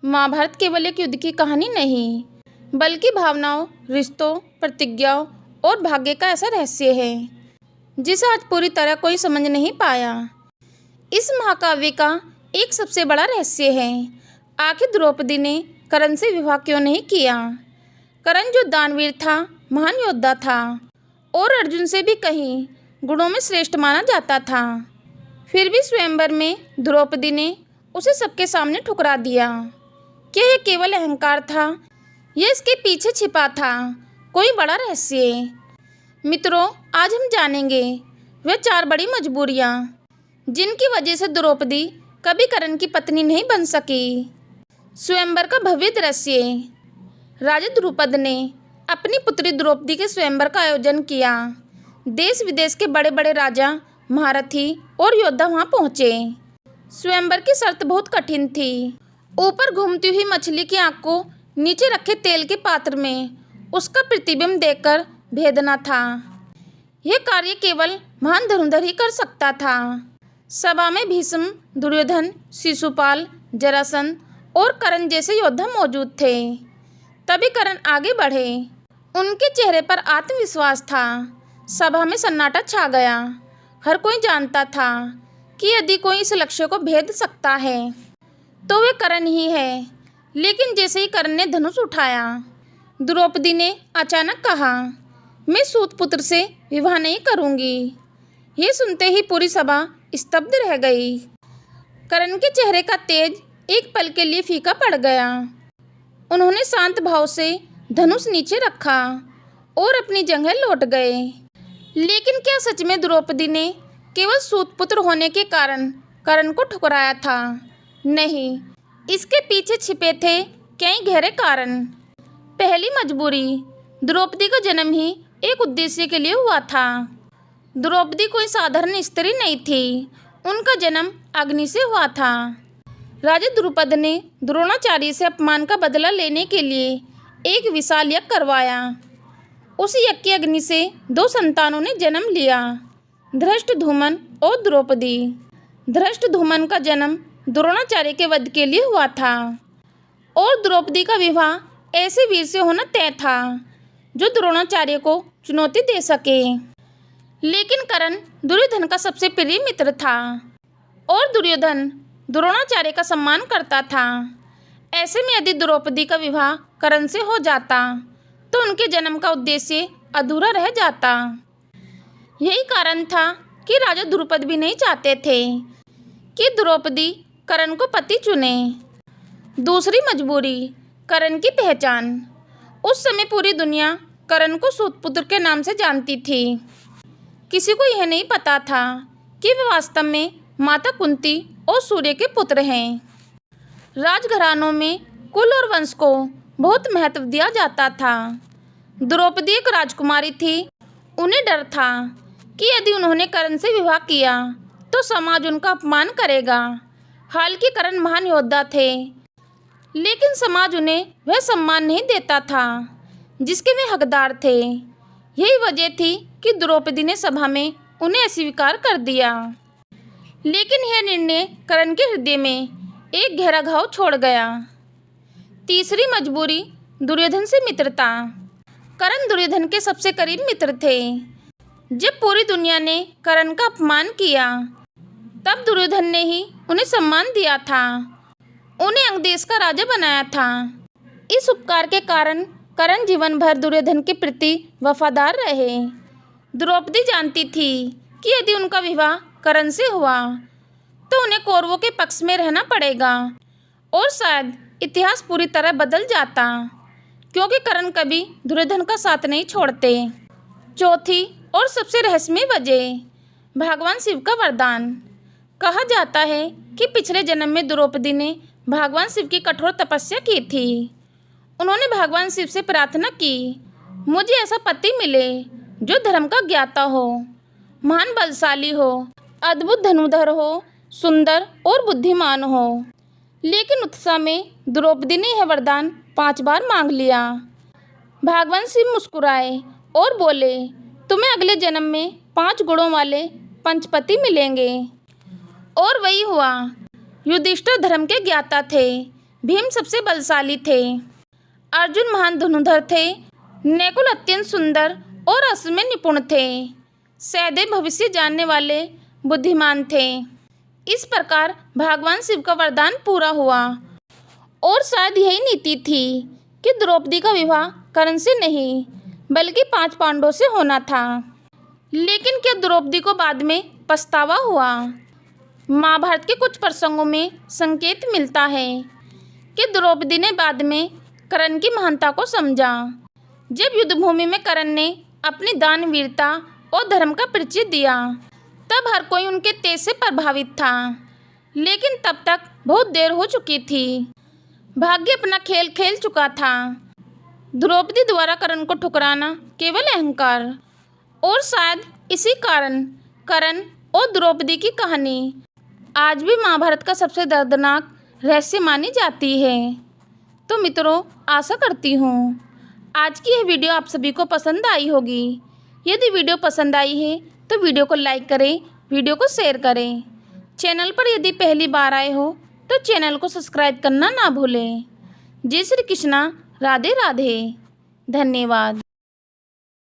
महाभारत केवल एक युद्ध की कहानी नहीं, बल्कि भावनाओं, रिश्तों, प्रतिज्ञाओं और भाग्य का ऐसा रहस्य है जिसे आज पूरी तरह कोई समझ नहीं पाया। इस महाकाव्य का एक सबसे बड़ा रहस्य है, आखिर द्रौपदी ने कर्ण से विवाह क्यों नहीं किया। कर्ण जो दानवीर था, महान योद्धा था और अर्जुन से भी कहीं गुणों में श्रेष्ठ माना जाता था, फिर भी स्वयंवर में द्रौपदी ने उसे सबके सामने ठुकरा दिया। क्या यह केवल अहंकार था या इसके पीछे छिपा था कोई बड़ा रहस्य? मित्रों, आज हम जानेंगे वह 4 बड़ी मजबूरियां जिनकी वजह से द्रौपदी कभी कर्ण की पत्नी नहीं बन सकी। स्वयंवर का भव्य दृश्य। राजा द्रुपद ने अपनी पुत्री द्रौपदी के स्वयंवर का आयोजन किया। देश विदेश के बड़े बड़े राजा, महारथी और योद्धा वहां पहुंचे। स्वयंवर की शर्त बहुत कठिन थी। ऊपर घूमती हुई मछली की आंख को नीचे रखे तेल के पात्र में उसका प्रतिबिंब देखकर भेदना था। यह कार्य केवल महान धनुर्धर ही कर सकता था। सभा में भीष्म, दुर्योधन, शिशुपाल, जरासंध और कर्ण जैसे योद्धा मौजूद थे। तभी कर्ण आगे बढ़े। उनके चेहरे पर आत्मविश्वास था। सभा में सन्नाटा छा गया। हर कोई जानता था कि यदि कोई इस लक्ष्य को भेद सकता है तो वे कर्ण ही है। लेकिन जैसे ही कर्ण ने धनुष उठाया, द्रौपदी ने अचानक कहा, मैं सूत पुत्र से विवाह नहीं करूंगी। ये सुनते ही पूरी सभा स्तब्ध रह गई। कर्ण के चेहरे का तेज एक पल के लिए फीका पड़ गया। उन्होंने शांत भाव से धनुष नीचे रखा और अपनी जगह लौट गए। लेकिन क्या सच में द्रौपदी ने केवल सूत पुत्र होने के कारण कर्ण को ठुकराया था? नहीं, इसके पीछे छिपे थे कई गहरे कारण। पहली मजबूरी, द्रौपदी का जन्म ही एक उद्देश्य के लिए हुआ था। द्रौपदी कोई साधारण स्त्री नहीं थी। उनका जन्म अग्नि से हुआ था। राजा द्रुपद ने द्रोणाचार्य से अपमान का बदला लेने के लिए एक विशाल यज्ञ करवाया। उस यज्ञ की अग्नि से 2 संतानों ने जन्म लिया, धृष्टद्युम्न और द्रौपदी। धृष्टद्युम्न का जन्म द्रोणाचार्य के वध के लिए हुआ था और द्रौपदी का विवाह ऐसे वीर से होना तय था जो द्रोणाचार्य को चुनौती दे सके। लेकिन कर्ण दुर्योधन का सबसे प्रिय मित्र था और दुर्योधन द्रोणाचार्य का सम्मान करता था। ऐसे में यदि द्रौपदी का विवाह कर्ण से हो जाता तो उनके जन्म का उद्देश्य अधूरा रह जाता। यही कारण था कि राजा द्रुपद भी नहीं चाहते थे कि द्रौपदी कर्ण को पति चुने। दूसरी मजबूरी, कर्ण की पहचान। उस समय पूरी दुनिया कर्ण को सूतपुत्र के नाम से जानती थी। किसी को यह नहीं पता था कि वे वास्तव में माता कुंती और सूर्य के पुत्र हैं। राजघरानों में कुल और वंश को बहुत महत्व दिया जाता था। द्रौपदी एक राजकुमारी थी। उन्हें डर था कि यदि उन्होंने कर्ण से विवाह किया तो समाज उनका अपमान करेगा। हालांकि कर्ण महान योद्धा थे, लेकिन समाज उन्हें वह सम्मान नहीं देता था जिसके वे हकदार थे। यही वजह थी कि द्रौपदी ने सभा में उन्हें अस्वीकार कर दिया। लेकिन यह निर्णय कर्ण के हृदय में एक गहरा घाव छोड़ गया। तीसरी मजबूरी, दुर्योधन से मित्रता। कर्ण दुर्योधन के सबसे करीब मित्र थे। जब पूरी दुनिया ने कर्ण का अपमान किया तब दुर्योधन ने ही उन्हें सम्मान दिया था, उन्हें अंग देश का राजा बनाया था। इस उपकार के कारण कर्ण जीवन भर दुर्योधन के प्रति वफादार रहे। द्रौपदी जानती थी कि यदि उनका विवाह कर्ण से हुआ तो उन्हें कौरवों के पक्ष में रहना पड़ेगा और शायद इतिहास पूरी तरह बदल जाता, क्योंकि कर्ण कभी दुर्योधन का साथ नहीं छोड़ते। चौथी और सबसे रहस्यमय वजह, भगवान शिव का वरदान। कहा जाता है कि पिछले जन्म में द्रौपदी ने भगवान शिव की कठोर तपस्या की थी। उन्होंने भगवान शिव से प्रार्थना की, मुझे ऐसा पति मिले जो धर्म का ज्ञाता हो, महान बलशाली हो, अद्भुत धनुर्धर हो, सुंदर और बुद्धिमान हो। लेकिन उत्साह में द्रौपदी ने यह वरदान 5 बार मांग लिया। भगवान शिव मुस्कुराए और बोले, तुम्हें अगले जन्म में 5 गुणों वाले पंचपति मिलेंगे। और वही हुआ। युधिष्ठिर धर्म के ज्ञाता थे, भीम सबसे बलशाली थे, अर्जुन महान धनुर्धर थे, नकुल अत्यंत सुंदर और अस्त्र में निपुण थे, सहदेव भविष्य जानने वाले बुद्धिमान थे। इस प्रकार भगवान शिव का वरदान पूरा हुआ और शायद यही नीति थी कि द्रौपदी का विवाह कर्ण से नहीं बल्कि 5 पांडवों से होना था। लेकिन क्या द्रौपदी को बाद में पछतावा हुआ? महाभारत के कुछ प्रसंगों में संकेत मिलता है कि द्रौपदी ने बाद में कर्ण की महानता को समझा। जब युद्धभूमि में कर्ण ने अपनी दानवीरता और धर्म का परिचय दिया तब हर कोई उनके तेज से प्रभावित था, लेकिन तब तक बहुत देर हो चुकी थी। भाग्य अपना खेल खेल चुका था। द्रौपदी द्वारा कर्ण को ठुकराना केवल अहंकार, और शायद इसी कारण कर्ण और द्रौपदी की कहानी आज भी महाभारत का सबसे दर्दनाक रहस्य मानी जाती है। तो मित्रों, आशा करती हूँ आज की यह वीडियो आप सभी को पसंद आई होगी। यदि वीडियो पसंद आई है तो वीडियो को लाइक करें, वीडियो को शेयर करें। चैनल पर यदि पहली बार आए हो तो चैनल को सब्सक्राइब करना ना भूलें। जय श्री कृष्णा, राधे राधे, धन्यवाद।